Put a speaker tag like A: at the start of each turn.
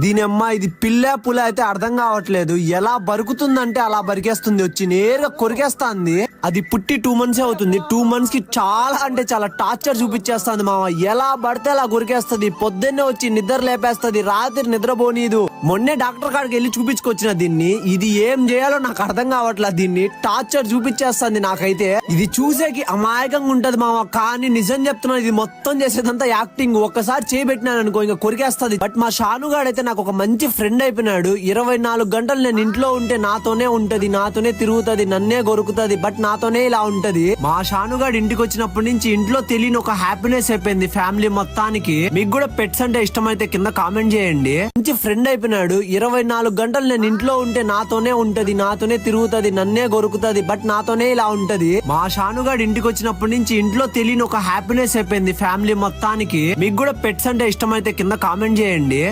A: దీని అమ్మ ఇది పిల్ల పుల అయితే అర్థం కావట్లేదు. ఎలా బరుకుతుందంటే అలా బరికేస్తుంది, వచ్చి నేరుగా కొరికేస్తాంది. అది పుట్టి 2 months అవుతుంది. 2 months కి చాలా అంటే చాలా టార్చర్ చూపించేస్తుంది మామ. ఎలా పడితే అలా కొరికేస్తుంది. పొద్దున్నే వచ్చి నిద్ర లేపేస్తుంది, రాత్రి నిద్రపోనీదు. మొన్నే డాక్టర్ కాడికి వెళ్ళి చూపించుకొచ్చిన దీన్ని. ఇది ఏం చేయాలో నాకు అర్థం కావట్లేదు. దీన్ని టార్చర్ చూపించేస్తుంది నాకైతే. ఇది చూసేకి అమాయకంగా ఉంటది మామ, కానీ నిజం చెప్తున్నా ఇది మొత్తం చేసేదంతా యాక్టింగ్. ఒక్కసారి చేయబెట్టినాను అనుకో ఇంకా కొరికేస్తుంది. బట్ మా షానుగాడు అయితే నాకు ఒక మంచి ఫ్రెండ్ అయిపోయినాడు. 24 గంటలు నేను ఇంట్లో ఉంటే నాతోనే ఉంటది, నాతోనే తిరుగుతుంది, నన్నే కొరుకుతుంది, బట్ నాతోనే ఇలా ఉంటది. మా షానుగాడు ఇంటికి వచ్చినప్పటి నుంచి ఇంట్లో తెలియని ఒక హ్యాపీనెస్ అయిపోయింది ఫ్యామిలీ మొత్తానికి. మీకు కూడా పెట్స్ అంటే ఇష్టమైతే కింద కామెంట్ చేయండి. మంచి ఫ్రెండ్ అయిపోయినాడు. 24 గంటలు నేను ఇంట్లో ఉంటే నాతోనే ఉంటది, నాతోనే తిరుగుతుంది, నన్నే కొరుకుతుంది, బట్ నాతోనే ఇలా ఉంటది. మా షానుగాడు ఇంటికి వచ్చినప్పటి నుంచి ఇంట్లో తెలియని ఒక హ్యాపీనెస్ అయిపోయింది ఫ్యామిలీ మొత్తానికి. మీకు కూడా పెట్స్ అంటే ఇష్టమైతే కింద కామెంట్ చేయండి.